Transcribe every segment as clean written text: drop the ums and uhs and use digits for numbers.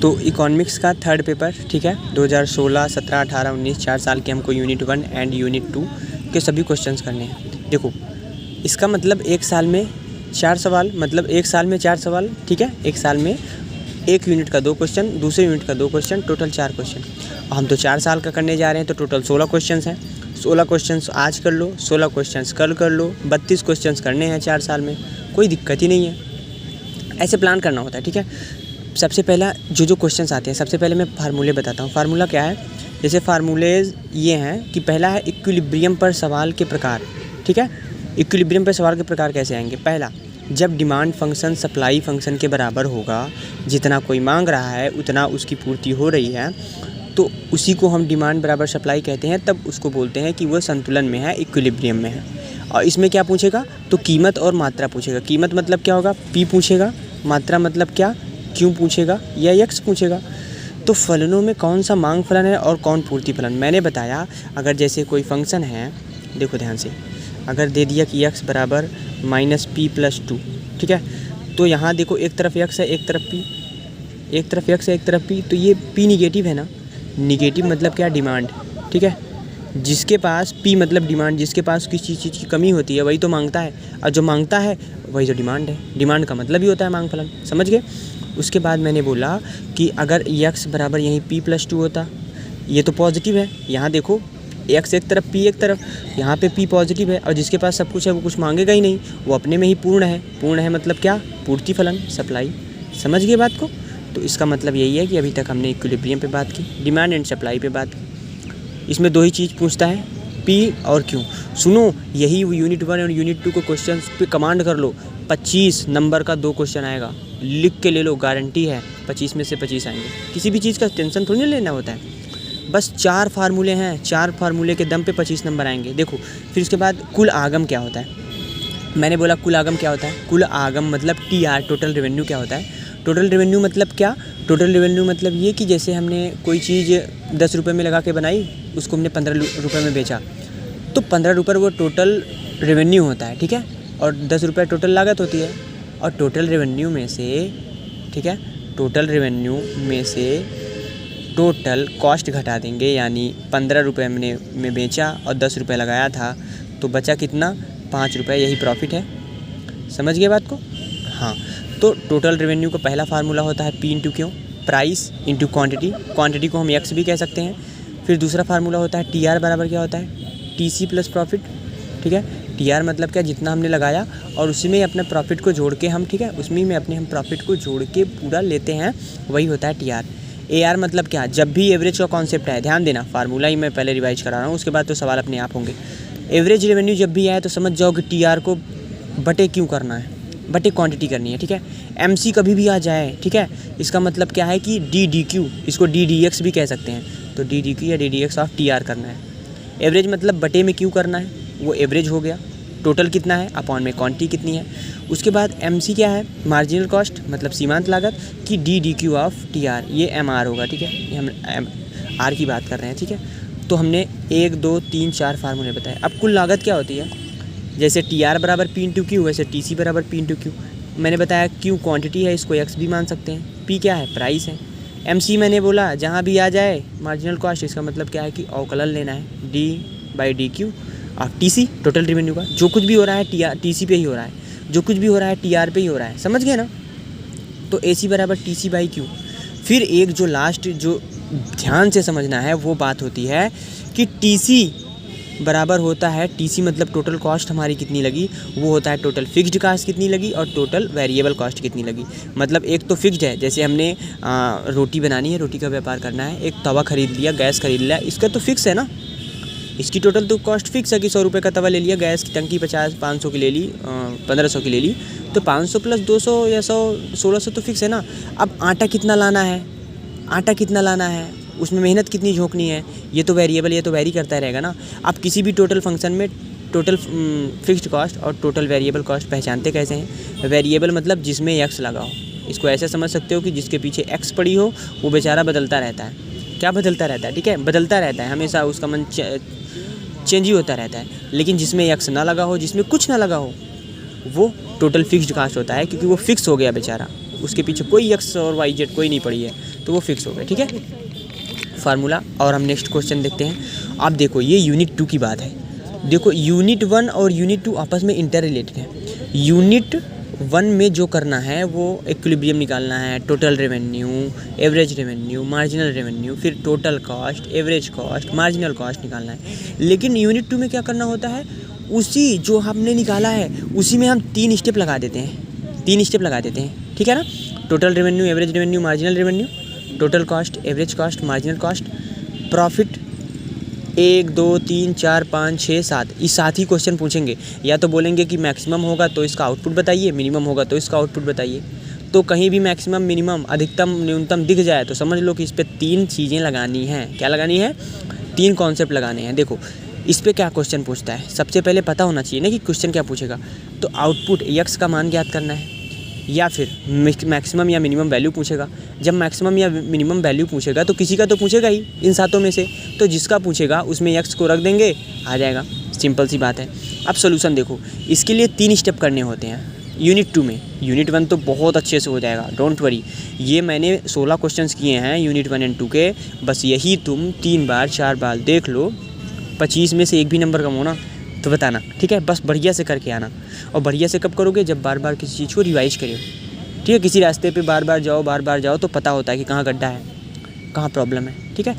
तो इकोनॉमिक्स का third paper, ठीक है, 2016, 17, 18, 19 4 साल के हमको यूनिट 1 एंड यूनिट 2 के सभी क्वेश्चंस करने हैं। देखो इसका मतलब एक साल में 4 सवाल, मतलब एक साल में 4 सवाल, ठीक है। एक साल में एक यूनिट का 2 क्वेश्चन, दूसरे यूनिट का 2 क्वेश्चन, टोटल 4 क्वेश्चन। हम तो 4 साल का करने जा रहे हैं तो टोटल 16 क्वेश्चन हैं। 16 क्वेश्चन आज कर लो, 16 क्वेश्चन कल कर लो, 32 क्वेश्चन करने हैं 4 साल में, कोई दिक्कत ही नहीं है। ऐसे प्लान करना होता है, ठीक है। सबसे पहला जो क्वेश्चंस आते हैं, सबसे पहले मैं फार्मूले बताता हूँ। फार्मूला क्या है, जैसे फार्मूलेज ये हैं कि पहला है इक्विलिब्रियम पर सवाल के प्रकार, ठीक है। इक्विलिब्रियम पर सवाल के प्रकार कैसे आएंगे, पहला जब डिमांड फंक्शन सप्लाई फंक्शन के बराबर होगा, जितना कोई मांग रहा है उतना उसकी पूर्ति हो रही है, तो उसी को हम डिमांड बराबर सप्लाई कहते हैं, तब उसको बोलते हैं कि वह संतुलन में है, इक्विलिब्रियम में है। और इसमें क्या पूछेगा, तो कीमत और मात्रा पूछेगा। कीमत मतलब क्या होगा, पी पूछेगा, मात्रा मतलब क्या, क्यों पूछेगा या यक्स पूछेगा। तो फलनों में कौन सा मांग फलन है और कौन पूर्ति फलन। मैंने बताया अगर जैसे कोई फंक्शन है, देखो ध्यान से, अगर दे दिया कि यक्स बराबर -p+2, ठीक है, तो यहाँ देखो एक तरफ यक्स है एक तरफ पी, एक तरफ यक्स है एक तरफ पी, तो ये पी निगेटिव है ना। निगेटिव मतलब क्या, डिमांड, ठीक है। जिसके पास पी मतलब डिमांड, जिसके पास किसी चीज़ की कमी होती है वही तो मांगता है, और जो मांगता है वही तो डिमांड है। डिमांड का मतलब ही होता है मांग फलन, समझ गए। उसके बाद मैंने बोला कि अगर यक्स बराबर यहीं p+2 होता, ये तो पॉजिटिव है, यहाँ देखो एक्स एक तरफ पी एक तरफ, यहाँ पे पी पॉजिटिव है और जिसके पास सब कुछ है वो कुछ मांगेगा ही नहीं, वो अपने में ही पूर्ण है। पूर्ण है मतलब क्या, पूर्ति फलन, सप्लाई। समझ गए बात को। तो इसका मतलब यही है कि अभी तक हमने इक्विलिब्रियम पे बात की, डिमांड एंड सप्लाई पे बात की। इसमें 2 ही चीज़ पूछता है, पी और क्यों। सुनो, यही यूनिट 1 और यूनिट 2 को क्वेश्चन पे कमांड कर लो, 25 नंबर का 2 क्वेश्चन आएगा, लिख के ले लो, गारंटी है 25 में से 25 आएंगे। किसी भी चीज़ का टेंशन थोड़ी नहीं लेना होता है, बस 4 फार्मूले हैं, 4 फार्मूले के दम पे 25 नंबर आएंगे। देखो फिर उसके बाद कुल आगम क्या होता है, मैंने बोला कुल आगम क्या होता है। कुल आगम मतलब TR, टोटल रेवेन्यू क्या होता है। टोटल रेवेन्यू मतलब क्या, टोटल रेवेन्यू मतलब ये कि जैसे हमने कोई चीज़ 10 रुपये में लगा के बनाई, उसको हमने 15 रुपये में बेचा, तो 15 रुपये वो टोटल रेवेन्यू होता है, ठीक है। और 10 रुपये टोटल लागत होती है। और टोटल रेवेन्यू में से, ठीक है, टोटल रेवेन्यू में से टोटल कॉस्ट घटा देंगे, यानी 15 रुपये में बेचा और 10 रुपये लगाया था, तो बचा कितना, 5 रुपये, यही प्रॉफिट है। समझ गए बात को। हाँ, तो टोटल रेवेन्यू का पहला फार्मूला होता है P इंटू क्यों, प्राइस इंटू क्वांटिटी। क्वांटिटी को हम एक्स भी कह सकते हैं। फिर दूसरा फार्मूला होता है TR बराबर क्या होता है, TC प्लस प्रॉफिट, ठीक है। TR मतलब क्या, जितना हमने लगाया और उसी में अपने प्रॉफिट को जोड़ के हम, ठीक है, उसमें में अपने हम प्रॉफिट को जोड़ के पूरा लेते हैं, वही होता है TR। AR मतलब क्या, जब भी एवरेज का कॉन्सेप्ट है, ध्यान देना, फार्मूला ही मैं पहले रिवाइज करा रहा हूँ, उसके बाद तो सवाल अपने आप होंगे। एवरेज रेवेन्यू जब भी आए तो समझ जाओ कि TR को बटे क्यों करना है, बटे क्वांटिटी करनी है, ठीक है। MC कभी भी आ जाए, ठीक है, इसका मतलब क्या है कि DDQ, इसको DDX भी कह सकते हैं, तो DDQ या DDX ऑफ TR करना है। एवरेज मतलब बटे में क्यों करना है, वो एवरेज हो गया, टोटल कितना है अपॉन में क्वांटिटी कितनी है। उसके बाद MC क्या है, मार्जिनल कॉस्ट मतलब सीमांत लागत, कि DDQ ऑफ TR, ये MR होगा, ठीक है, ये हम R की बात कर रहे हैं, ठीक है। तो हमने 1 2 3 4 फार्मूले बताए। अब कुल लागत क्या होती है, जैसे TR बराबर P इंटू क्यू, वैसे TC बराबर P इंटू क्यू। मैंने बताया क्यू क्वांटिटी है, इसको एक्स भी मान सकते हैं। P क्या है, प्राइस है। MC मैंने बोला जहाँ भी आ जाए मार्जिनल कॉस्ट, इसका मतलब क्या है कि अवकलन लेना है, D/DQ। और TC टोटल रेवेन्यू का, जो कुछ भी हो रहा है TC पे ही हो रहा है, जो कुछ भी हो रहा है TR पे ही हो रहा है, समझ गए ना। तो AC बराबर TC/Q। फिर एक जो लास्ट जो ध्यान से समझना है वो बात होती है कि TC बराबर होता है, TC मतलब टोटल कॉस्ट हमारी कितनी लगी, वो होता है टोटल फिक्स्ड कॉस्ट कितनी लगी और टोटल वेरिएबल कॉस्ट कितनी लगी। मतलब एक तो फिक्स्ड है, जैसे हमने रोटी बनानी है, रोटी का व्यापार करना है, एक तवा खरीद लिया, गैस खरीद लिया, इसका तो फिक्स है ना, इसकी टोटल तो कॉस्ट फिक्स है कि 100 रुपये का तवा ले लिया, गैस की टंकी 500 की ले ली, 1500 की ले ली, तो 500 प्लस 200 या 100 1600 तो फिक्स है ना। अब आटा कितना लाना है, आटा कितना लाना है, उसमें मेहनत कितनी झोंकनी है, ये तो वेरिएबल, ये तो वेरी करता रहेगा ना। आप किसी भी टोटल फंक्शन में टोटल फिक्स्ड कॉस्ट और टोटल वेरिएबल कॉस्ट पहचानते कैसे हैं। वेरिएबल मतलब जिसमें एक्स लगा हो, इसको ऐसे समझ सकते हो कि जिसके पीछे एक्स पड़ी हो वो बेचारा बदलता रहता है। क्या बदलता रहता है, ठीक है, बदलता रहता है, हमेशा उसका मन चेंज ही होता रहता है। लेकिन जिसमें एक्स ना लगा हो, जिसमें कुछ ना लगा हो, वो टोटल फिक्स्ड कॉस्ट होता है, क्योंकि वो फिक्स हो गया बेचारा, उसके पीछे कोई एक्स और वाई जेड कोई नहीं पड़ी है। तो वो फिक्स हो गए, ठीक है फार्मूला। और हम नेक्स्ट क्वेश्चन देखते हैं। अब देखो ये यूनिट 2 की बात है। देखो यूनिट 1 और यूनिट 2 आपस में इंटर रिलेटेड है। यूनिट 1 में जो करना है वो इक्विलिब्रियम निकालना है, total revenue, average revenue, marginal revenue, फिर total cost, average cost, marginal cost निकालना है। लेकिन यूनिट 2 में क्या करना होता है, उसी जो हमने निकाला है उसी में हम 3 स्टेप लगा देते हैं, 3 स्टेप लगा देते हैं, ठीक है ना। Total revenue, average revenue, marginal revenue, total cost, average cost, marginal cost, profit. 1 2 3 4 5 6 7 इस 7 ही क्वेश्चन पूछेंगे। या तो बोलेंगे कि मैक्सिमम होगा तो इसका आउटपुट बताइए, मिनिमम होगा तो इसका आउटपुट बताइए। तो कहीं भी मैक्सिमम, मिनिमम, अधिकतम, न्यूनतम दिख जाए तो समझ लो कि इस पर 3 चीज़ें लगानी हैं। क्या लगानी है? 3 कॉन्सेप्ट लगाने हैं। देखो इस पर क्या क्वेश्चन पूछता है, सबसे पहले पता होना चाहिए ना कि क्वेश्चन क्या पूछेगा। तो आउटपुट यक्स का मान ज्ञात करना है, या फिर मैक्सिमम या मिनिमम वैल्यू पूछेगा। जब मैक्सिमम या मिनिमम वैल्यू पूछेगा तो किसी का तो पूछेगा ही इन 7 में से, तो जिसका पूछेगा उसमें यक्स को रख देंगे, आ जाएगा। सिंपल सी बात है। अब सोल्यूशन देखो, इसके लिए 3 स्टेप करने होते हैं यूनिट 2 में। यूनिट 1 तो बहुत अच्छे से हो जाएगा, डोंट वरी। ये मैंने 16 क्वेश्चंस किए हैं यूनिट 1 एंड 2 के, बस यही तुम 3 बार 4 बार देख लो। 25 में से एक भी नंबर कम होना तो बताना, ठीक है। बस बढ़िया से करके आना। और बढ़िया से कब करोगे? जब बार बार किसी चीज़ को रिवाइज करो, ठीक है। किसी रास्ते पे बार बार जाओ तो पता होता है कि कहाँ गड्ढा है, कहाँ प्रॉब्लम है, ठीक है।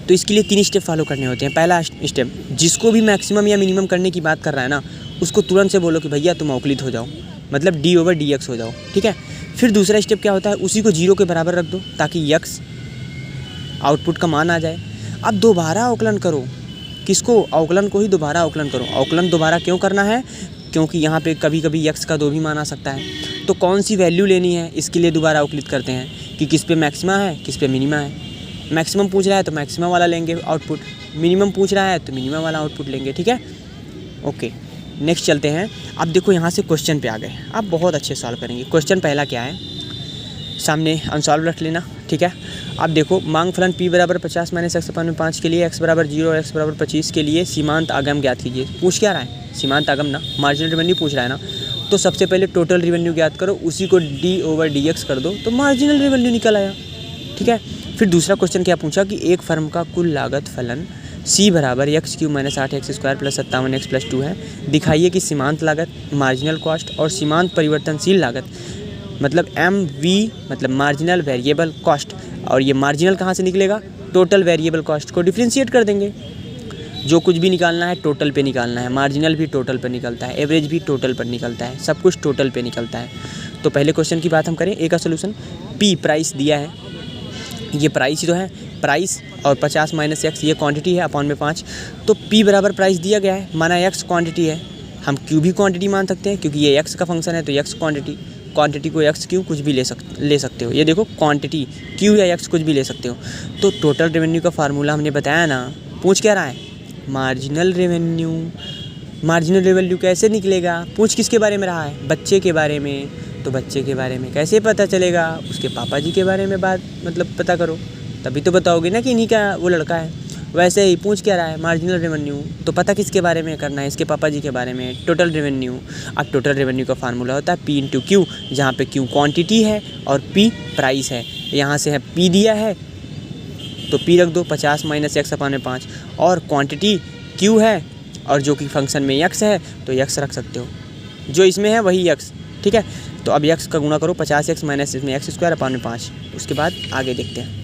तो इसके लिए 3 स्टेप फॉलो करने होते हैं। पहला स्टेप, जिसको भी मैक्सिमम या मिनिमम करने की बात कर रहा है ना, उसको तुरंत से बोलो कि भैया तुम अवकलित हो जाओ, मतलब d/dx हो जाओ, ठीक है। फिर दूसरा स्टेप क्या होता है, उसी को 0 के बराबर रख दो ताकि यक्स आउटपुट का मान आ जाए। अब दोबारा अवकलन करो, किसको? अवकलन को ही दोबारा अवकलन करो। अवकलन दोबारा क्यों करना है? क्योंकि यहाँ पे कभी कभी यक्स का 2 भी मान आ सकता है। तो कौन सी वैल्यू लेनी है, इसके लिए दोबारा अवकलित करते हैं कि किस पे मैक्सिमा है, किस पे मिनिमा है। मैक्सिमम पूछ रहा है तो मैक्सिमा वाला लेंगे आउटपुट, मिनिमम पूछ रहा है तो मिनिमम वाला आउटपुट लेंगे, ठीक है। ओके, नेक्स्ट चलते हैं। अब देखो यहाँ से क्वेश्चन पे आ गए, अब बहुत अच्छे सॉल्व करेंगे। क्वेश्चन पहला क्या है, सामने अनसॉल्व रख लेना, ठीक है। अब देखो, मांग फलन p बराबर 50 - x/5 के लिए x बराबर 0 और x बराबर 25 के लिए सीमांत आगम ज्ञात कीजिए। पूछ क्या रहा है? सीमांत आगम ना, मार्जिनल रेवेन्यू पूछ रहा है ना। तो सबसे पहले टोटल रेवेन्यू ज्ञात करो, उसी को d/dx कर दो तो मार्जिनल रेवेन्यू निकल आया, ठीक है। फिर दूसरा क्वेश्चन क्या पूछा कि एक फर्म का कुल लागत फलन c बराबर x³ - 8x² + 57x + 2 है। दिखाइए कि सीमांत लागत, मार्जिनल कॉस्ट और सीमांत परिवर्तनशील लागत, मतलब MV मतलब मार्जिनल वेरिएबल कॉस्ट, और ये मार्जिनल कहाँ से निकलेगा? टोटल वेरिएबल कॉस्ट को डिफ्रेंशिएट कर देंगे। जो कुछ भी निकालना है टोटल पे निकालना है, मार्जिनल भी टोटल पे निकलता है, एवरेज भी टोटल पर निकलता है, सब कुछ टोटल पे निकलता है। तो पहले क्वेश्चन की बात हम करें, ए का सोल्यूशन। P प्राइस दिया है, ये प्राइस ही तो है, प्राइस, और 50 - x ये क्वांटिटी है, अपॉन में 5। तो P बराबर प्राइस दिया गया है, माना x क्वांटिटी है। हम Q भी क्वांटिटी मान सकते हैं क्योंकि ये x का फंक्शन है, तो x क्वांटिटी को x Q कुछ भी ले सकते हो। ये देखो क्वांटिटी Q या x कुछ भी ले सकते हो। तो टोटल रेवेन्यू का फार्मूला हमने बताया ना। पूछ क्या रहा है? Marginal revenue. मार्जिनल रेवेन्यू कैसे निकलेगा? पूछ किसके बारे में रहा है? बच्चे के बारे में। तो बच्चे के बारे में कैसे पता चलेगा? उसके पापा जी के बारे में बात मतलब पता करो, तभी तो बताओगे ना कि इन्हीं का वो लड़का है। वैसे ही पूछ क्या रहा है? मार्जिनल रेवेन्यू, तो पता किसके बारे में करना है? इसके पापा जी के बारे में, टोटल रेवेन्यू। अब टोटल रेवेन्यू का फार्मूला होता है P × Q, जहाँ पे Q क्वांटिटी है और P प्राइस है। यहाँ से है P दिया है तो P रख दो, 50 - x/5, और क्वांटिटी Q है और जो कि फंक्शन में x है तो x रख सकते हो, जो इसमें है वही x, ठीक है। तो अब x का गुणा करो, 50x - इसमें x²/5। उसके बाद आगे देखते हैं।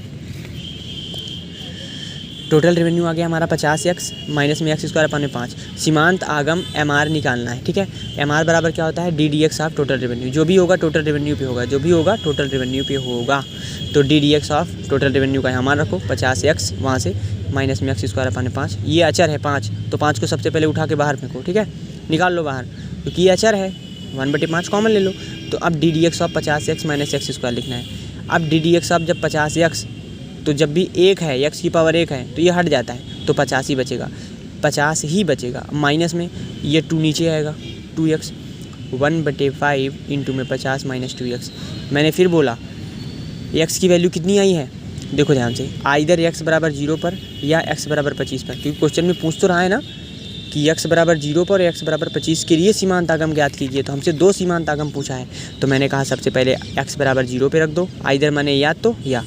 टोटल रेवेन्यू आ गया हमारा 50x माइनस में x²/5। सीमांत आगम MR निकालना है, ठीक है। MR बराबर क्या होता है? d/dx of total revenue. जो भी होगा टोटल रेवेन्यू पे होगा, जो भी होगा टोटल रेवेन्यू पे होगा। तो d/dx ऑफ टोटल रेवेन्यू का मान रखो 50x, वहाँ से माइनस में x²/5। ये अचर है 5, तो 5 को सबसे पहले उठा के बाहर फेंको, ठीक है, निकाल लो बाहर, क्योंकि ये अचर है। 1/5 कॉमन ले लो। तो अब d/dx of 50x minus x² लिखना है। अब d/dx ऑफ जब 50x, तो जब भी 1 है, x की पावर 1 है तो ये हट जाता है, तो 50 ही बचेगा, 50 ही बचेगा। माइनस में ये 2 नीचे आएगा, 2x, 1/5 इंटू में 50 - 2x। मैंने फिर बोला x की वैल्यू कितनी आई है, देखो ध्यान से, आइदर x बराबर 0 पर या x बराबर 25 पर, क्योंकि क्वेश्चन में पूछ तो रहा है ना कि x बराबर 0 पर x बराबर 25 के लिए सीमांत आगम ज्ञात कीजिए। तो हमसे 2 सीमांत आगम पूछा है, तो मैंने कहा सबसे पहले x बराबर 0 पे रख दो, आइदर माने या तो या।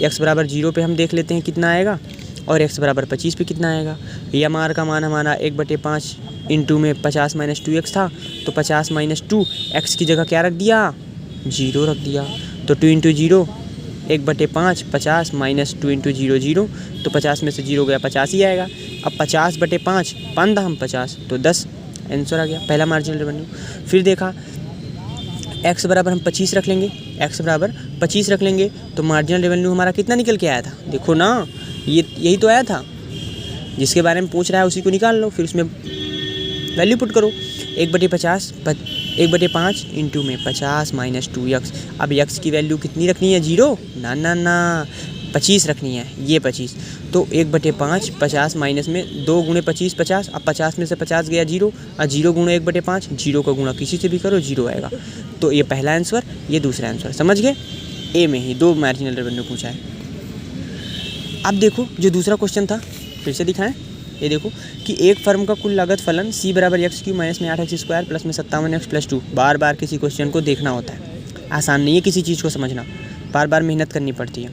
x बराबर 0 पे हम देख लेते हैं कितना आएगा, और x बराबर 25 पे कितना आएगा। या मार का मान हमारा 1/5 इंटू में 50 - 2x था, तो 50 - 2 x की जगह क्या रख दिया, 0 रख दिया। तो 2 × 0 1/5, 50 - 2 × 0 0, तो 50 में से 0 गया 50 ही आएगा। अब 50/5 15 हम 50, तो 10 आंसर आ गया, पहला मार्जिनल रेवेन्यू। फिर देखा x बराबर हम 25 रख लेंगे, x बराबर 25 रख लेंगे, तो मार्जिनल रेवेन्यू हमारा कितना निकल के आया था, देखो ना, यही तो आया था, जिसके बारे में पूछ रहा है उसी को निकाल लो, फिर उसमें वैल्यू पुट करो। 1/5 इंटू में 50 - 2x। अब x की वैल्यू कितनी रखनी है, 0 ना 25 रखनी है, ये 25। तो 1/5 50 माइनस में 2 × 25 50। अब 50 में से 50 गया 0, और 0 × 1/5, 0 का गुणा किसी से भी करो 0 आएगा। तो ये पहला आंसर, ये दूसरा आंसर, समझ गए। ए में ही 2 मार्जिनल रेवेन्यू पूछा है। अब देखो जो दूसरा क्वेश्चन था, फिर से दिखाएं, ये देखो कि एक फर्म का कुल लागत फलन c बराबर x³ माइनस में 8x² प्लस में 57x + 2। बार बार किसी क्वेश्चन को देखना होता है, आसान नहीं है किसी चीज़ को समझना, बार बार मेहनत करनी पड़ती है,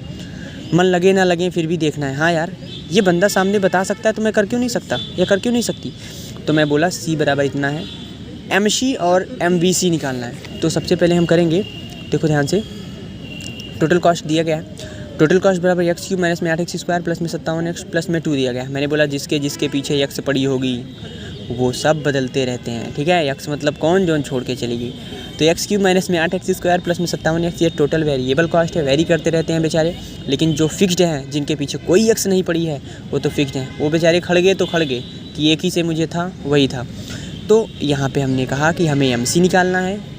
मन लगे ना लगे फिर भी देखना है। हाँ यार, ये बंदा सामने बता सकता है तो मैं कर क्यों नहीं सकता, या कर क्यों नहीं सकती। तो मैं बोला c बराबर इतना है, MC और MVC निकालना है। तो सबसे पहले हम करेंगे, देखो ध्यान से, टोटल कॉस्ट दिया गया है, टोटल कॉस्ट बराबर x³ माइनस में 8x² प्लस में 57x प्लस में 2 दिया गया है। मैंने बोला जिसके पीछे x पड़ी होगी वो सब बदलते रहते हैं, ठीक है। x मतलब कौन जोन छोड़ के चलेगी। तो x³ माइनस में 8x² प्लस में 57x, ये टोटल वेरिएबल कॉस्ट है, वेरी करते रहते हैं बेचारे। लेकिन जो फिक्स्ड हैं, जिनके पीछे कोई x नहीं पड़ी है, वो तो फिक्स्ड हैं, वो बेचारे खड़ गए तो खड़ गए कि एक ही से मुझे था वही था। तो यहाँ पर हमने कहा कि हमें MC निकालना है,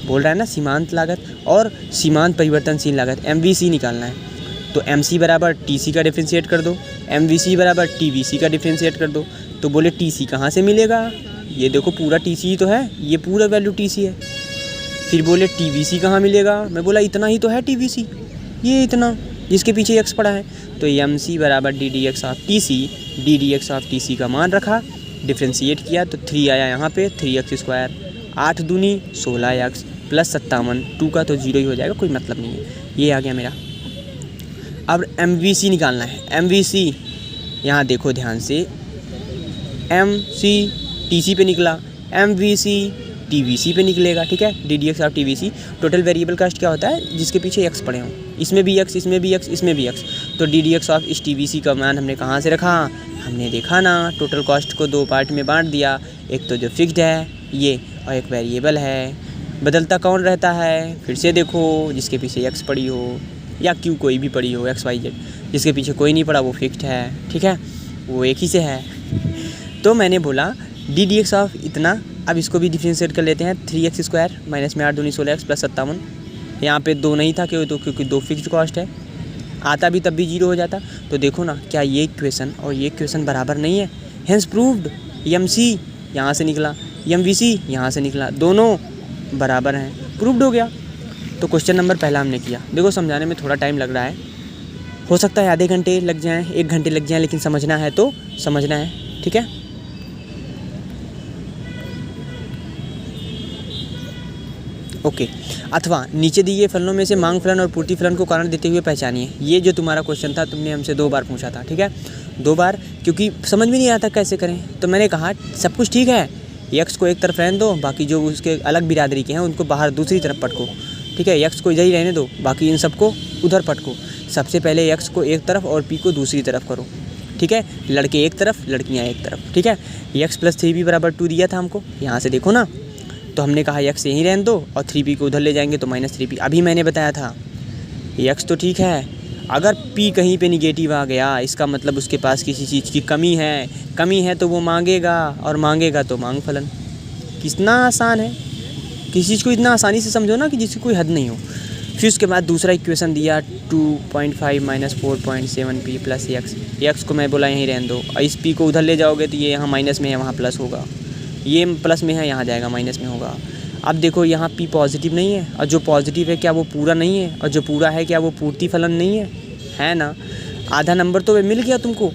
बोल रहा है ना सीमांत लागत और सीमांत परिवर्तनशील लागत, MVC निकालना है। तो MC बराबर TC का डिफ्रेंशिएट कर दो, MVC बराबर TVC का डिफ्रेंशिएट कर दो। तो बोले TC कहाँ से मिलेगा, ये देखो पूरा TC ही तो है, ये पूरा वैल्यू TC है। फिर बोले TVC कहाँ मिलेगा, मैं बोला इतना ही तो है TVC, ये इतना जिसके पीछे x पड़ा है। तो MC बराबर DDX of TC, DDX of TC का मान रखा, डिफ्रेंशिएट किया तो 3 आया यहाँ पे, 3x², 8 दूनी 16x प्लस 57, 2 का तो 0 ही हो जाएगा, कोई मतलब नहीं है, ये आ गया मेरा। अब MVC निकालना है। MVC यहाँ देखो ध्यान से, MC TC पे निकला, MVC TVC पे निकलेगा, ठीक है। DDX of TVC, total variable cost क्या होता है, जिसके पीछे x पड़े हों, इसमें भी x, इसमें भी x, इसमें भी x। तो DDX ऑफ इस TVC का मान हमने कहाँ से रखा, हमने देखा ना, टोटल कॉस्ट को 2 पार्ट में बांट दिया, एक तो जो फिक्स्ड है ये, और एक वेरिएबल है। बदलता कौन रहता है, फिर से देखो, जिसके पीछे x पड़ी हो या Q कोई भी पड़ी हो, XYZ, जिसके पीछे कोई नहीं पड़ा वो फिक्स्ड है, ठीक है, वो एक ही से है। तो मैंने बोला DDX ऑफ इतना, अब इसको भी डिफ्रेंशिएट कर लेते हैं, 3x² माइनस में 8 दूनी 16x प्लस 57। यहाँ पे 2 नहीं था क्योंकि 2 फिक्स्ड कॉस्ट है, आता भी तब भी 0 हो जाता। तो देखो ना, क्या ये इक्वेशन और ये इक्वेशन बराबर नहीं है, हेंस प्रूव्ड। MC यहाँ से निकला, MVC यहाँ से निकला, दोनों बराबर हैं, प्रूव्ड हो गया। तो क्वेश्चन नंबर पहला हमने किया। देखो समझाने में थोड़ा टाइम लग रहा है, हो सकता है आधे घंटे लग जाएं, 1 घंटे लग जाएं, लेकिन समझना है तो समझना है, ठीक है। ओके। अथवा नीचे दिए फलनों में से मांग फलन और पूर्ति फलन को कारण देते हुए पहचानिए। ये जो तुम्हारा क्वेश्चन था, तुमने हमसे 2 बार पूछा था, ठीक है, 2 बार, क्योंकि समझ में नहीं आता कैसे करें। तो मैंने कहा सब कुछ ठीक है, x को एक तरफ रहने दो, बाकी जो उसके अलग बिरादरी के हैं उनको बाहर दूसरी तरफ पटको, ठीक है। x को इधर ही रहने दो, बाकी इन सबको उधर पटको। सबसे पहले x को एक तरफ और p को दूसरी तरफ करो, ठीक है। लड़के एक तरफ, लड़कियां एक तरफ, ठीक है। x + 3p बराबर 2 दिया था हमको, यहाँ से देखो ना, तो हमने कहा x यहीं रहने दो और 3p को उधर ले जाएंगे तो -3p। अभी मैंने बताया था x तो ठीक है, अगर p कहीं पे निगेटिव आ गया, इसका मतलब उसके पास किसी चीज़ की कमी है तो वो मांगेगा, और मांगेगा तो मांग फलन। कितना आसान है, किसी चीज़ को इतना आसानी से समझो ना कि जिसकी कोई हद नहीं हो। फिर उसके बाद दूसरा इक्वेशन दिया, 2.5 - 4.7p प्लस x को मैं बोला यहीं रहने दो, और इस p को उधर ले जाओगे तो ये यहाँ माइनस में है, वहाँ प्लस होगा, ये प्लस में है, यहाँ जाएगा माइनस में होगा। अब देखो यहाँ p पॉजिटिव नहीं है, और जो पॉजिटिव है क्या वो पूरा नहीं है, और जो पूरा है क्या वो पूर्ति फलन नहीं है, है ना। आधा नंबर तो मिल गया तुमको,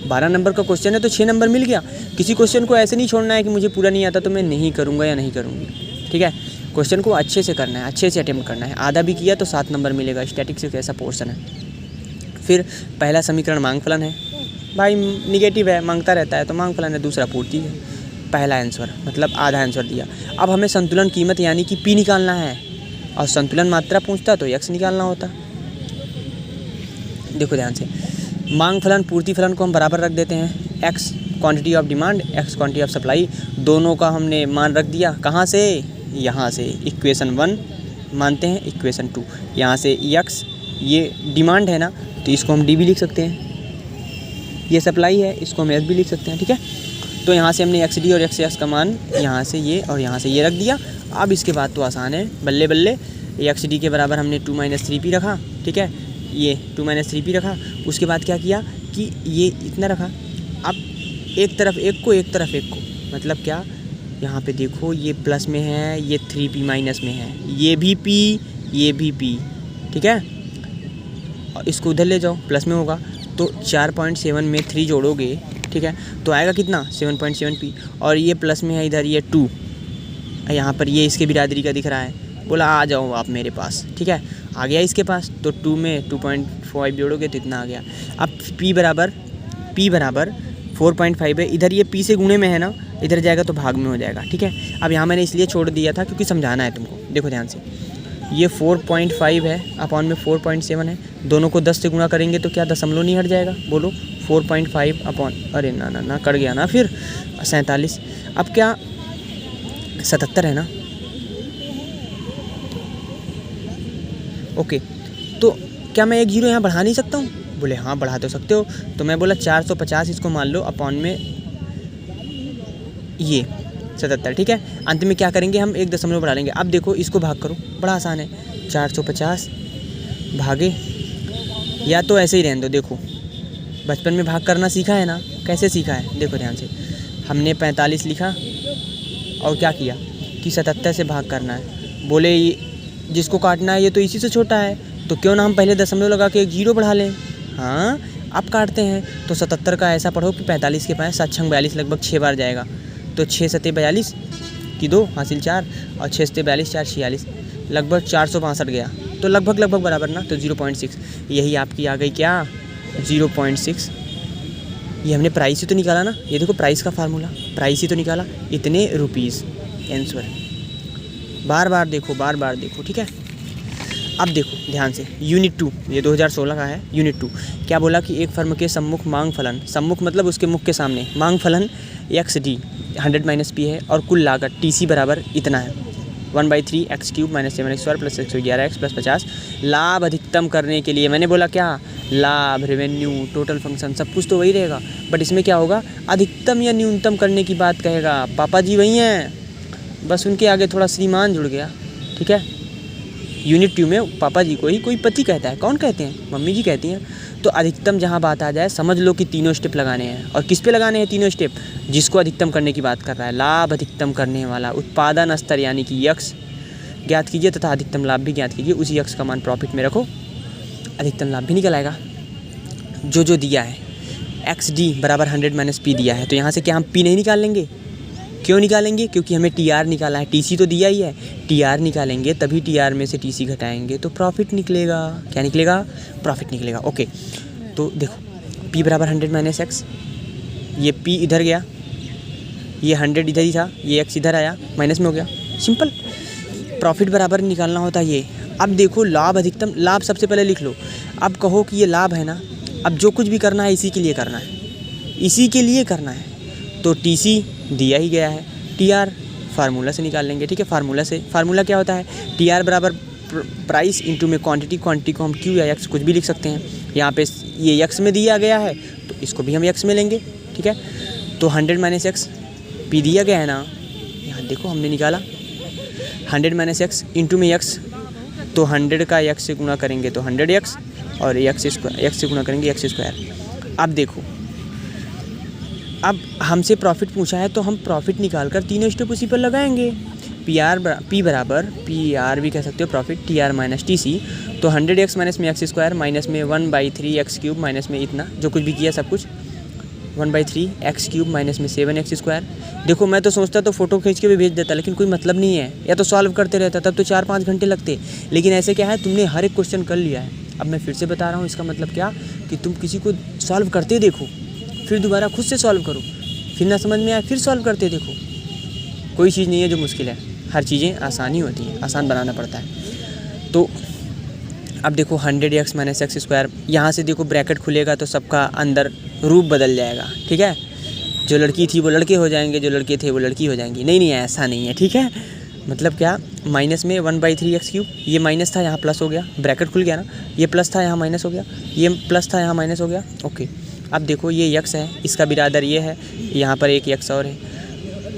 12 नंबर का क्वेश्चन है तो 6 नंबर मिल गया। किसी क्वेश्चन को ऐसे नहीं छोड़ना है कि मुझे पूरा नहीं आता तो मैं नहीं करूँगा या नहीं करूँगी, ठीक है। क्वेश्चन को अच्छे से करना है, अच्छे से अटेम्प्ट करना है। आधा भी किया तो 7 नंबर मिलेगा। स्टैटिक्स एक ऐसा पोर्शन है। फिर पहला समीकरण मांगफलन है, भाई निगेटिव है, मांगता रहता है तो मांगफलन है। दूसरा पूर्ति है। पहला आंसर मतलब आधा आंसर दिया। अब हमें संतुलन कीमत यानी कि पी निकालना है और संतुलन मात्रा पूछता तो एक्स निकालना होता। देखो ध्यान से, मांग फलन पूर्ति फलन को हम बराबर रख देते हैं। X quantity of demand, x quantity of supply, दोनों का हमने मान रख दिया। कहाँ से? यहाँ से। इक्वेशन 1 मानते हैं, इक्वेशन 2 यहाँ से। एक्स ये डिमांड है ना तो इसको हम डी भी लिख सकते हैं। ये सप्लाई है, इसको हम एस भी लिख सकते हैं, ठीक है। तो यहाँ से हमने एक्स डी और एक्स एक्स का मान यहाँ से ये और यहाँ से ये रख दिया। अब इसके बाद तो आसान है, बल्ले बल्ले। एक्स डी के बराबर हमने 2 - 3p रखा, ठीक है। ये 2 - 3p रखा। उसके बाद क्या किया कि ये इतना रखा। अब एक तरफ एक को, एक तरफ एक को, मतलब क्या, यहाँ पे देखो ये प्लस में है, ये 3p माइनस में है, ये भी p, ये भी p, ठीक है। और इसको उधर ले जाओ, प्लस में होगा तो 4.7 में 3 जोड़ोगे, ठीक है, तो आएगा कितना? 7.7p। और ये प्लस में है इधर, ये 2, यहाँ पर ये इसके बिरादरी का दिख रहा है। बोला आ जाओ आप मेरे पास, ठीक है। आ गया इसके पास तो 2 में 2.5 जोड़ोगे तो इतना आ गया। अब p बराबर 4.5 है। इधर ये p से गुणे में है ना, इधर जाएगा तो भाग में हो जाएगा, ठीक है। अब यहाँ मैंने इसलिए छोड़ दिया था क्योंकि समझाना है तुमको। देखो ध्यान से, ये 4.5 है अपॉन में 4.7 है। दोनों को 10 से गुणा करेंगे तो क्या दशमलव नहीं हट जाएगा? बोलो 4.5 अपॉन, अरे ना ना ना, कट गया ना, फिर 47। अब क्या 77 है ना, ओके। तो क्या मैं एक जीरो यहाँ बढ़ा नहीं सकता हूँ? बोले हाँ बढ़ा तो सकते हो। तो मैं बोला 450 इसको मान लो अपॉन में ये 77, ठीक है। अंत में क्या करेंगे हम? एक दशमलव बढ़ा लेंगे। अब देखो इसको भाग करो, बड़ा आसान है। 450 भागे, या तो ऐसे ही रहने दो। देखो बचपन में भाग करना सीखा है ना, कैसे सीखा है? देखो ध्यान से, हमने 45 लिखा और क्या किया कि 77 से भाग करना है। बोले ये जिसको काटना है ये तो इसी से छोटा है, तो क्यों ना हम पहले दशमलव लगा के एक जीरो बढ़ा लें। हाँ अब काटते हैं तो 77 का ऐसा पढ़ो कि 45 के पास 7 छंग 42 लगभग 6 बार जाएगा। तो 6 सत्ते 42 की 2 हासिल 4 और 6 सत्ते 42 4 46, लगभग 462 गया। तो लगभग बराबर ना, तो 0.6 यही आपकी आ गई क्या? 0.6। ये हमने प्राइस ही तो निकाला ना। ये देखो प्राइस का फार्मूला, प्राइस ही तो निकाला, इतने रुपीज़ आंसर। बार बार देखो, ठीक है। अब देखो ध्यान से, यूनिट 2 ये 2016 का है। यूनिट 2 क्या बोला कि एक फर्म के सम्मुख मांग फलन, सम्मुख मतलब उसके मुख के सामने, मांग फलन XD 100 - p है और कुल लागत TC बराबर इतना है 1/3 x³ - 7x² + 111x + 50। लाभ अधिकतम करने के लिए मैंने बोला क्या? लाभ, रेवेन्यू, टोटल फंक्शन सब कुछ तो वही रहेगा, बट इसमें क्या होगा? अधिकतम या न्यूनतम करने की बात कहेगा। पापा जी वही हैं, बस उनके आगे थोड़ा श्रीमान जुड़ गया, ठीक है। यूनिट 2 में पापा जी को ही कोई पति कहता है। कौन कहते हैं? मम्मी जी कहती हैं। तो अधिकतम जहाँ बात आ जाए समझ लो कि तीनों स्टेप लगाने हैं। और किस पे लगाने हैं तीनों स्टेप? जिसको अधिकतम करने की बात कर रहा है। लाभ अधिकतम करने वाला उत्पादन स्तर यानी कि यक्स ज्ञात कीजिए तथा अधिकतम लाभ भी ज्ञात कीजिए। उसी यक्स का मान प्रॉफिट में रखो, अधिकतम लाभ भी निकल आएगा। जो दिया है XD बराबर 100 - p दिया है, तो यहाँ से क्या हम P नहीं निकाल लेंगे? क्यों निकालेंगे? क्योंकि हमें TR निकाला है। TC तो दिया ही है, TR निकालेंगे तभी TR में से TC घटाएंगे तो प्रॉफिट निकलेगा। क्या निकलेगा? प्रॉफिट निकलेगा। ओके, तो देखो P बराबर 100 - x, ये P इधर गया, ये 100 इधर ही था, ये x इधर आया, माइनस में हो गया। सिंपल, प्रॉफिट बराबर निकालना होता है ये। अब देखो लाभ अधिकतम, लाभ सबसे पहले लिख लो। अब कहो कि ये लाभ है ना, अब जो कुछ भी करना है इसी के लिए करना है, इसी के लिए करना है। तो TC दिया ही गया है, TR फार्मूला से निकाल लेंगे, ठीक है। फार्मूला से, फार्मूला क्या होता है? TR बराबर प्राइस इंटू में क्वांटिटी, क्वांटिटी को हम Q या X कुछ भी लिख सकते हैं। यहाँ पे ये X में दिया गया है तो इसको भी हम X में लेंगे, ठीक है। तो 100 - x P दिया गया है ना, यहाँ देखो हमने निकाला 100 - x इंटू में X, तो 100 का X से गुणा करेंगे तो 100x और X से गुणा करेंगे x²। अब देखो, अब हमसे प्रॉफिट पूछा है तो हम प्रॉफिट निकाल कर तीनों स्टेप उसी पर लगाएंगे। P बराबर PR भी कह सकते हो प्रॉफिट, TR - TC। तो 100x माइनस में x² माइनस में 1/3 x³ माइनस में इतना, जो कुछ भी किया सब कुछ 1/3 एक्स क्यूब माइनस में 7x²। देखो मैं तो सोचता तो फ़ोटो खींच के भी भेज देता, लेकिन कोई मतलब नहीं है, या तो सॉल्व करते रहता, तब तो 4-5 घंटे लगते। लेकिन ऐसे क्या है, तुमने हर एक क्वेश्चन कर लिया है। अब मैं फिर से बता रहा हूँ, इसका मतलब क्या कि तुम किसी को सॉल्व करते देखो, फिर दोबारा खुद से सॉल्व करो, फिर ना समझ में आए फिर सॉल्व करते देखो। कोई चीज़ नहीं है जो मुश्किल है, हर चीज़ें आसानी होती हैं, आसान बनाना पड़ता है। तो अब देखो 100x माइनस x², यहाँ से देखो ब्रैकेट खुलेगा तो सबका अंदर रूप बदल जाएगा, ठीक है। जो लड़की थी वो लड़के हो जाएंगे, जो लड़के थे वो लड़की हो जाएंगी। नहीं ऐसा नहीं है, ठीक है। मतलब क्या, माइनस में 1/3 x³, ये माइनस था यहाँ प्लस हो गया, ब्रैकेट खुल गया ना, ये प्लस था यहाँ माइनस हो गया, ये प्लस था यहाँ माइनस हो गया, ओके। अब देखो ये x है, इसका बिरादर ये है, यहाँ पर एक x और है,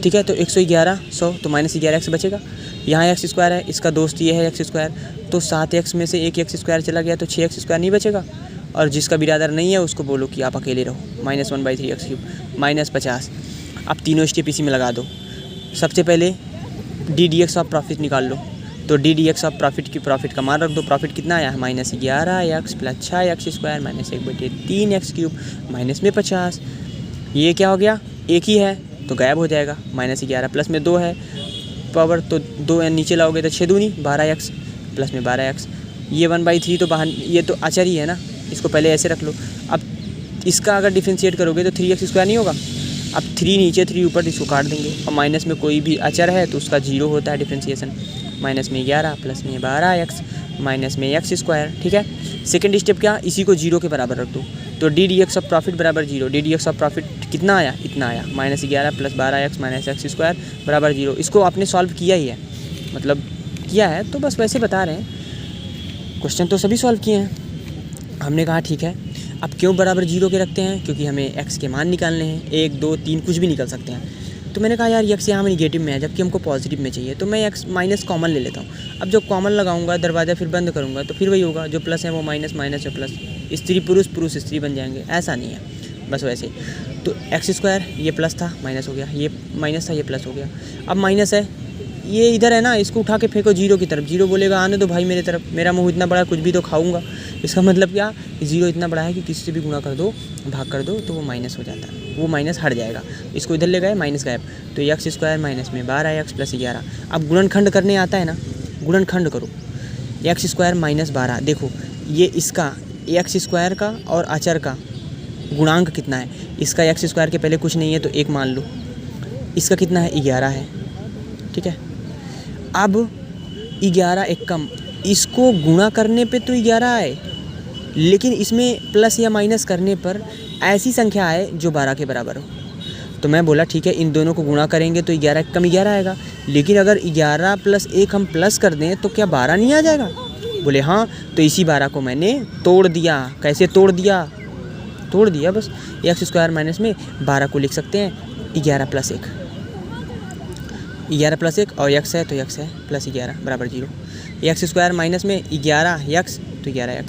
ठीक है। तो 111 100 तो -11x बचेगा। यहाँ x² है, इसका दोस्त ये है x², तो 7x में से एक x² चला गया तो 6x² नहीं बचेगा। और जिसका बिरादर नहीं है उसको बोलो कि आप अकेले रहो, -1/3 x³ -50। अब तीनों स्टेप इसी में लगा दो। सबसे पहले DDX ऑफ प्रॉफिट निकाल लो, तो DDX ऑफ प्रॉफिट की प्रॉफिट का मान रख दो। प्रॉफिट कितना आया है, -11x + 6x² -1/3 x³ -50। ये क्या हो गया, एक ही है तो गायब हो जाएगा। -11 प्लस में 2 है पावर, तो 2 नीचे लाओगे तो 6 दूनी 12x प्लस में 12x। ये 1/3 तो बाहर, ये तो अचर ही है ना, इसको पहले ऐसे रख लो। अब इसका अगर डिफरेंशिएट करोगे तो 3x² नहीं होगा। अब 3 नीचे 3 ऊपर, इसको काट देंगे। और माइनस में कोई भी अचर है तो उसका 0 होता है डिफरेंशिएशन। -11 प्लस में 12x माइनस में x², ठीक है। सेकंड स्टेप क्या, इसी को 0 के बराबर रख दो, तो DDX ऑफ प्रॉफिट बराबर 0। DDX ऑफ प्रॉफिट कितना आया, इतना आया, -11 + 12x माइनस x² बराबर 0। इसको आपने सॉल्व किया ही है, मतलब किया है, तो बस वैसे बता रहे हैं, क्वेश्चन तो सभी सॉल्व किए हैं। हमने कहा ठीक है। अब क्यों बराबर 0 के रखते हैं, क्योंकि हमें x के मान निकालने हैं, 1 2 3 कुछ भी निकल सकते हैं। तो मैंने कहा यार x यहाँ नेगेटिव में है जबकि हमको पॉजिटिव में चाहिए, तो मैं x माइनस कॉमन ले लेता हूँ। अब जो कॉमन लगाऊंगा, दरवाज़ा फिर बंद करूँगा तो फिर वही होगा, जो प्लस है वो माइनस, माइनस है प्लस, स्त्री पुरुष, पुरुष स्त्री बन जाएंगे। ऐसा नहीं है, बस वैसे। तो x², ये प्लस था माइनस हो गया, ये माइनस था ये प्लस हो गया। अब माइनस है, ये इधर है ना, इसको उठा के फेंको 0 की तरफ। 0 बोलेगा आने दो भाई मेरे तरफ, मेरा मुंह इतना बड़ा है कुछ भी तो खाऊंगा। इसका मतलब क्या, 0 इतना बड़ा है कि किसी से भी गुणा कर दो, भाग कर दो तो वो माइनस हो जाता है, वो माइनस हट जाएगा। इसको इधर ले गए, माइनस गायब, तो x² माइनस में 12x + 11। अब गुणनखंड करने आता है ना, गुणनखंड करो। x² - 12, देखो ये इसका x² का और अचर का गुणांक कितना है। इसका x² के पहले कुछ नहीं है तो 1 मान लो, इसका कितना है 11 है, ठीक है। अब 11 एक कम, इसको गुणा करने पे तो 11 आए, लेकिन इसमें प्लस या माइनस करने पर ऐसी संख्या आए जो 12 के बराबर हो। तो मैं बोला ठीक है, इन दोनों को गुणा करेंगे तो 11 कम 11 आएगा, लेकिन अगर 11 + 1 हम प्लस कर दें तो क्या 12 नहीं आ जाएगा। बोले हाँ, तो इसी 12 को मैंने तोड़ दिया। कैसे तोड़ दिया, तोड़ दिया बस। x² माइनस में 12 को लिख सकते हैं 11 + 1, 11 + 1 और x है तो x है + 11 बराबर 0। x² माइनस में 11x तो 11x,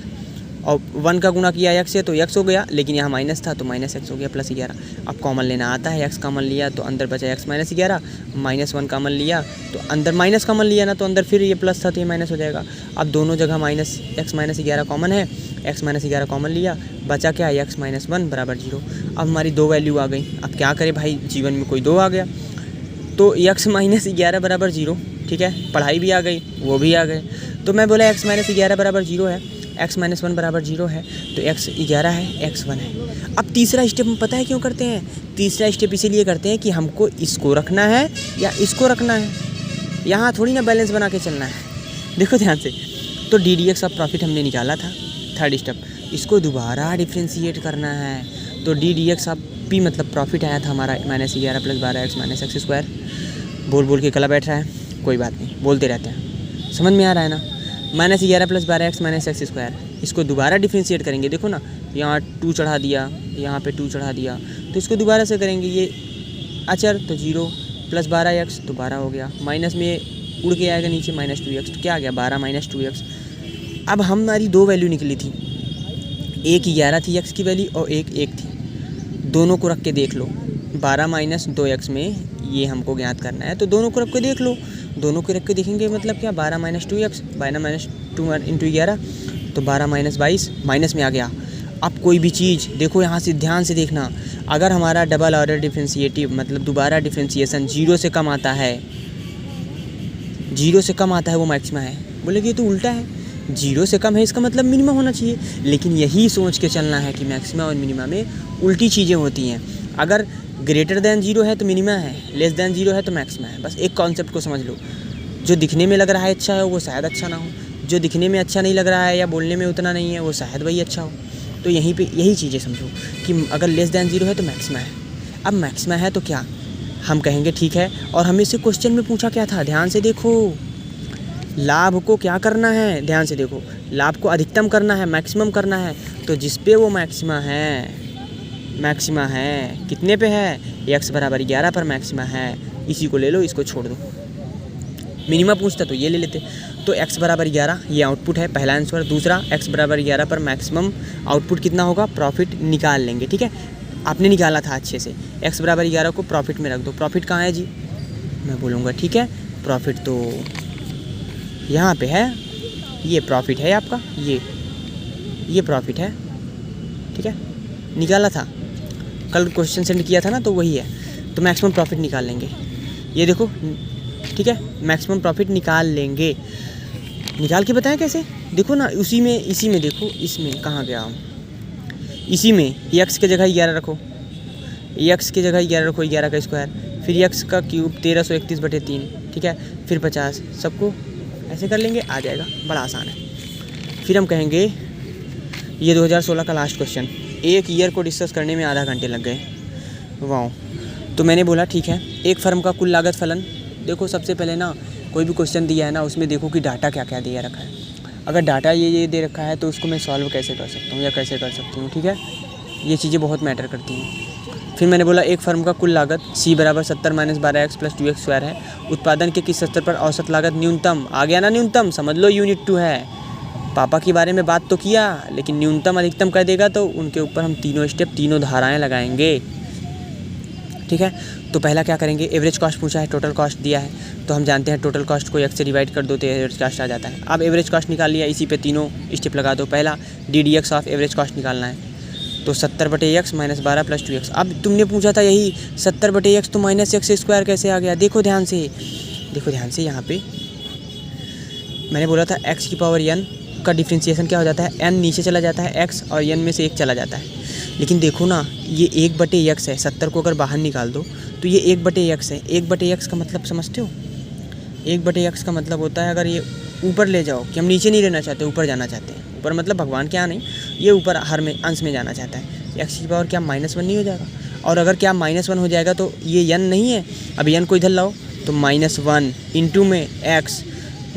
और 1 का गुणा किया x से तो x हो गया, लेकिन यहाँ माइनस था तो -x हो गया + 11। अब कॉमन लेना आता है, x कॉमन लिया तो अंदर बचा x - 11, -1 कॉमन लिया तो अंदर माइनस कॉमन लिया ना, तो अंदर फिर ये प्लस था तो ये माइनस हो जाएगा। अब दोनों जगह x - 11 कॉमन है, x - 11 कॉमन लिया, बचा क्या, x - 1 बराबर 0। अब हमारी 2 वैल्यू आ गई। अब क्या करें भाई, जीवन में कोई 2 आ गया तो x - 11 बराबर 0, ठीक है। पढ़ाई भी आ गई, वो भी आ गए, तो मैं बोला x - 11 बराबर 0 है, x - 1 बराबर 0 है, तो x 11 है, x 1 है। अब तीसरा स्टेप हम पता है क्यों करते हैं, तीसरा स्टेप इसीलिए करते हैं कि हमको इसको रखना है या इसको रखना है, यहाँ थोड़ी ना बैलेंस बना के चलना है। देखो ध्यान से, तो DDX ऑफ प्रॉफिट हमने निकाला था, थर्ड स्टेप, इसको दोबारा डिफ्रेंशिएट करना है। तो DDX ऑफ P मतलब प्रॉफिट आया था हमारा -11 + 12x माइनस x²। बोल के गला बैठ रहा है, कोई बात नहीं, बोलते रहते हैं, समझ में आ रहा है ना। -11 + 12x माइनस x², इसको दोबारा डिफ्रेंशिएट करेंगे। देखो ना, यहाँ 2 चढ़ा दिया, यहाँ पे 2 चढ़ा दिया, तो इसको दोबारा से करेंगे। ये अचर तो 0 + 12x तो 12 हो गया, माइनस में उड़ के आएगा नीचे -2x, तो क्या आ गया 12 - 2x। अब हमारी 2 वैल्यू निकली थी, एक 11 थी x की वैल्यू और एक 1 थी। दोनों को रख के देख लो, 12 - 2x में ये हमको ज्ञात करना है, तो दोनों को रख के देख लो। दोनों को रख के देखेंगे मतलब क्या, 12 - 2x, 12 - 2 × 11 तो 12 - 22 माइनस में आ गया। अब कोई भी चीज़ देखो, यहाँ से ध्यान से देखना, अगर हमारा डबल ऑर्डर डिफरेंशिएटिव मतलब दोबारा डिफरेंशिएशन 0 से कम आता है, 0 से कम आता है वो मैक्सिमा है। बोले कि ये तो उल्टा है, 0 से कम है इसका मतलब मिनिमा होना चाहिए। लेकिन यही सोच के चलना है कि मैक्सिमा और मिनिमा में उल्टी चीज़ें होती हैं। अगर ग्रेटर दैन 0 है तो मिनिमा है, लेस दैन 0 है तो मैक्सिमा है। बस एक कॉन्सेप्ट को समझ लो, जो दिखने में लग रहा है अच्छा है वो शायद अच्छा ना हो, जो दिखने में अच्छा नहीं लग रहा है या बोलने में उतना नहीं है वो शायद वही अच्छा हो। तो यहीं पे यही चीज़ें समझो कि अगर लेस दैन 0 है तो मैक्सिमा है। अब मैक्सिमा है तो क्या हम कहेंगे ठीक है। और हमें से क्वेश्चन में पूछा क्या था, ध्यान से देखो, लाभ को क्या करना है, ध्यान से देखो, लाभ को अधिकतम करना है, मैक्सिमम करना है। तो जिस पे वो मैक्सिमा है कितने पे है, x बराबर 11 पर मैक्सिमा है। इसी को ले लो, इसको छोड़ दो। मिनिमा पूछता तो ये ले लेते। तो x बराबर 11 ये आउटपुट है, पहला आंसर। दूसरा x बराबर 11 पर मैक्सिमम आउटपुट कितना होगा, प्रॉफिट निकाल लेंगे। ठीक है, आपने निकाला था अच्छे से। x बराबर 11 को प्रॉफिट में रख दो। प्रॉफिट कहाँ है जी, मैं बोलूँगा ठीक है। प्रॉफिट तो यहाँ पे है, ये प्रॉफिट है आपका, ये प्रॉफिट है। ठीक है, निकाला था, कल क्वेश्चन सेंड किया था ना, तो वही है। तो मैक्सिमम प्रॉफिट निकाल लेंगे, ये देखो। ठीक है, मैक्सिमम प्रॉफिट निकाल लेंगे। निकाल के बताएं कैसे, देखो ना, इसी में देखो, इसमें कहाँ गया हम, इसी में x के जगह 11 रखो, x के जगह 11 रखो, 11 का स्क्वायर, फिर x का क्यूब 1331/3। ठीक है, फिर 50, सबको ऐसे कर लेंगे, आ जाएगा, बड़ा आसान है। फिर हम कहेंगे ये 2016 का लास्ट क्वेश्चन, एक ईयर को डिस्कस करने में आधा घंटे लग गए। वाह। तो मैंने बोला ठीक है, एक फर्म का कुल लागत फलन। देखो सबसे पहले ना, कोई भी क्वेश्चन दिया है ना, उसमें देखो कि डाटा क्या क्या दिया रखा है। अगर डाटा ये दे रखा है तो उसको मैं सॉल्व कैसे कर सकता हूँ या कैसे कर सकती हूँ। ठीक है, ये चीज़ें बहुत मैटर करती हैं। फिर मैंने बोला एक फर्म का कुल लागत c बराबर 70 - 12x + 2x² है। उत्पादन के किस स्तर पर औसत लागत न्यूनतम, आ गया ना न्यूनतम, समझ लो यूनिट 2 है। पापा के बारे में बात तो किया, लेकिन न्यूनतम अधिकतम कर देगा तो उनके ऊपर हम तीनों स्टेप, तीनों धाराएं लगाएंगे। ठीक है, तो पहला क्या करेंगे, एवरेज कॉस्ट पूछा है, टोटल कॉस्ट दिया है, तो हम जानते हैं टोटल कॉस्ट को x से डिवाइड कर दो तो एवरेज कॉस्ट आ जाता है। अब एवरेज कॉस्ट निकाल लिया, इसी पे तीनों स्टेप लगा दो। पहला ddx ऑफ एवरेज कॉस्ट निकालना है, तो 70/x - 12 + 2x। अब तुमने पूछा था यही 70/x, तो -x² कैसे आ गया, देखो ध्यान से, यहाँ पे मैंने बोला था x की पावर n का डिफ्रेंशिएशन क्या हो जाता है, n नीचे चला जाता है x और n में से 1 चला जाता है। लेकिन देखो ना, ये 1/x है, 70 को अगर बाहर निकाल दो तो ये 1/x है। 1/x का मतलब समझते हो, 1/x का मतलब होता है अगर ये ऊपर ले जाओ, कि हम नीचे नहीं रहना चाहते, ऊपर जाना चाहते हैं। ऊपर मतलब भगवान के यहाँ नहीं, ये ऊपर हर में अंश में जाना चाहता है। x की पावर क्या -1 नहीं हो जाएगा, और अगर क्या -1 हो जाएगा तो ये n नहीं है। अब n को इधर लाओ तो -1 इंटू में x,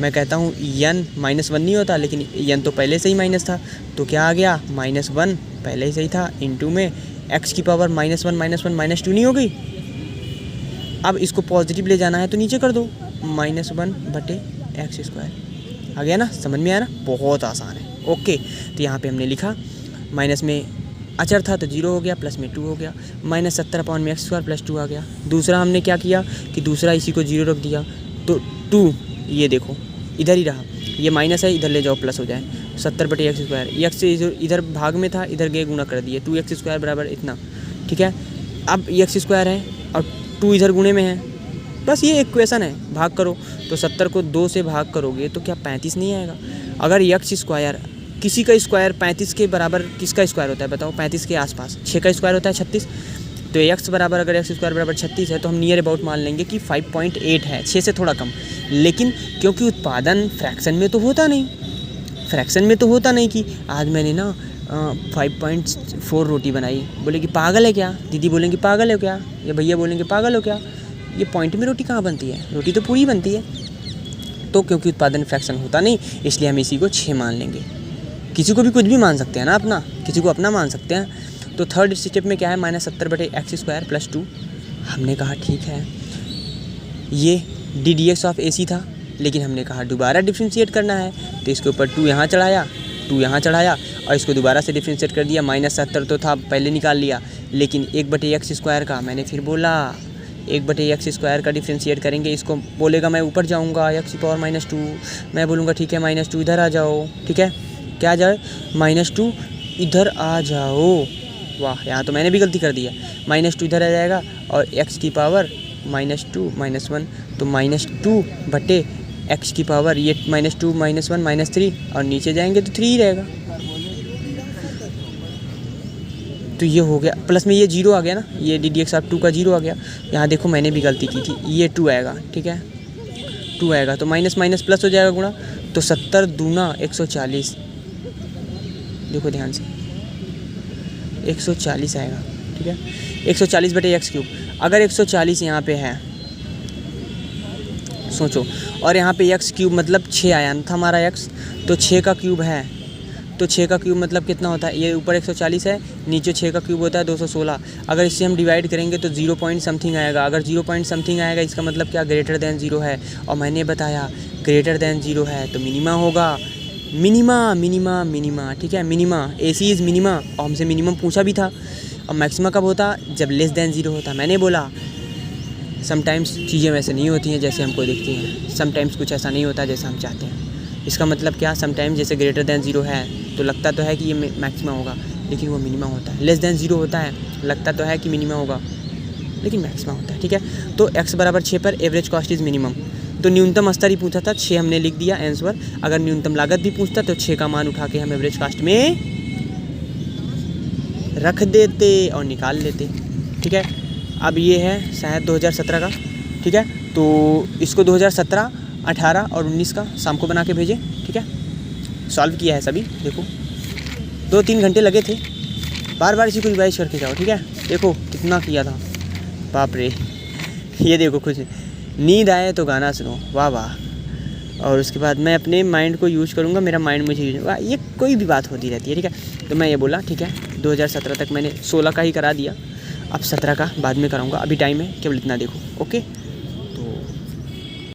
मैं कहता हूँ n -1 नहीं होता, लेकिन n तो पहले से ही माइनस था, तो क्या आ गया, -1 पहले ही सही था, इंटू में x की पावर -1 - 1 -2 नहीं हो गई। अब इसको पॉजिटिव ले जाना है तो नीचे कर दो, -1/x²। आ गया ना, समझ में आया ना, बहुत आसान है। ओके, तो यहाँ पे हमने लिखा, माइनस में अचर था तो 0 हो गया, प्लस में 2 हो गया, -70/x² + 2 आ गया। दूसरा हमने क्या किया कि दूसरा इसी को 0 रख दिया, तो 2 ये देखो इधर ही रहा, ये माइनस है, इधर ले जाओ प्लस हो जाए, 70/x²। x से इधर भाग में था, इधर गए गुणा कर दिए, 2x² बराबर इतना। ठीक है, अब x² है और 2 इधर गुणे में है, बस ये इक्वेशन है, भाग करो तो 70 को 2 से भाग करोगे तो क्या 35 नहीं आएगा। अगर x², किसी का स्क्वायर 35 के बराबर किसका स्क्वायर होता है बताओ, 35 के आसपास 6 का स्क्वायर होता है 36। तो x बराबर, अगर x² बराबर 36 है तो हम नियर अबाउट मान लेंगे कि 5.8 है, 6 से थोड़ा कम। लेकिन क्योंकि उत्पादन फ्रैक्शन में तो होता नहीं, कि आज मैंने ना 5.4 रोटी बनाई, बोलेगी पागल है क्या, दीदी बोलेंगी पागल है क्या, या भैया बोलेंगे पागल हो क्या, ये पॉइंट में रोटी कहाँ बनती है, रोटी तो पूरी बनती है। तो क्योंकि उत्पादन फ्रैक्शन होता नहीं, इसलिए हम इसी को 6 मान लेंगे। किसी को भी कुछ भी मान सकते हैं ना, अपना, किसी को अपना मान सकते हैं। तो थर्ड स्टेप में क्या है, -70/x² + 2। हमने कहा ठीक है, ये ddx ऑफ AC था, लेकिन हमने कहा दोबारा डिफ्रेंशिएट करना है, तो इसके ऊपर 2 यहाँ चढ़ाया और इसको दोबारा से डिफ्रेंशिएट कर दिया। -70 तो था, पहले निकाल लिया, लेकिन 1/x² का मैंने फिर बोला 1/x² का डिफ्रेंशिएट करेंगे। इसको बोलेगा मैं ऊपर जाऊँगा, x की पावर -2, मैं बोलूँगा ठीक है -2 इधर आ जाओ। ठीक है, क्या आ जाए, -2 इधर आ जाओ, वाह, यहाँ तो मैंने भी गलती कर दी है। -2 इधर आ जाएगा और x की पावर -2 -1, तो -2 बटे x की पावर ये -2 -1 -3 और नीचे जाएंगे तो 3 ही रहेगा। तो ये हो गया, प्लस में ये 0 आ गया ना, ये ddx ऑफ 2 का 0 आ गया। यहाँ देखो मैंने भी गलती की थी, ये 2 आएगा, ठीक है 2 आएगा तो माइनस माइनस प्लस हो जाएगा गुणा, तो 70 दूना 140, देखो ध्यान से 140 आएगा, ठीक है 140 बटे एक्स क्यूब। अगर 140 यहाँ पे है सोचो, और यहाँ पे एक्स क्यूब मतलब 6 आया था हमारा एक्स, तो 6 का क्यूब है, तो 6 का क्यूब मतलब कितना होता है, ये ऊपर 140 है, नीचे 6 का क्यूब होता है 216। अगर इससे हम डिवाइड करेंगे तो 0 पॉइंट समथिंग आएगा। अगर 0 पॉइंट समथिंग आएगा इसका मतलब क्या, ग्रेटर दैन 0 है। और मैंने बताया ग्रेटर दैन 0 है तो मिनिमा होगा, मिनिमा, ठीक है मिनिमा, AC इज़ मिनिमा। और हमसे मिनिमम पूछा भी था। और मैक्सिमा कब होता, जब लेस दैन 0 होता। मैंने बोला समटाइम्स चीज़ें वैसे नहीं होती हैं जैसे हमको दिखती हैं, समटाइम्स कुछ ऐसा नहीं होता जैसा हम चाहते हैं। इसका मतलब क्या, समटाइम्स जैसे ग्रेटर दैन 0 है तो लगता तो है कि ये मैक्सिमा होगा लेकिन वो मिनिमा होता है। लेस दैन 0 होता है, लगता तो है कि मिनिमा होगा लेकिन मैक्सिमा होता है, ठीक है। तो x बराबर 6 पर एवरेज कॉस्ट इज़ मिनिमम। तो न्यूनतम स्तर ही पूछा था, 6 हमने लिख दिया आंसर। अगर न्यूनतम लागत भी पूछता तो 6 का मान उठा के हम एवरेज कॉस्ट में रख देते और निकाल लेते, ठीक है। अब ये है शायद 2017 का, ठीक है। तो इसको 2017, 18 और 19 का शाम को बना के भेजें, ठीक है। सॉल्व किया है सभी, देखो 2-3 घंटे लगे थे, बार बार इसी को रिवाइज करके जाओ, ठीक है। देखो कितना किया था, बाप रे। ये देखो कुछ नींद आए तो गाना सुनो, वाह वाह। और उसके बाद मैं अपने माइंड को यूज़ करूँगा, मेरा माइंड मुझे यूज होगा। ये कोई भी बात होती रहती है, ठीक है। तो मैं ये बोला, ठीक है 2017 तक मैंने 16 का ही करा दिया, अब 17 का बाद में कराऊँगा, अभी टाइम है केवल इतना देखो, ओके।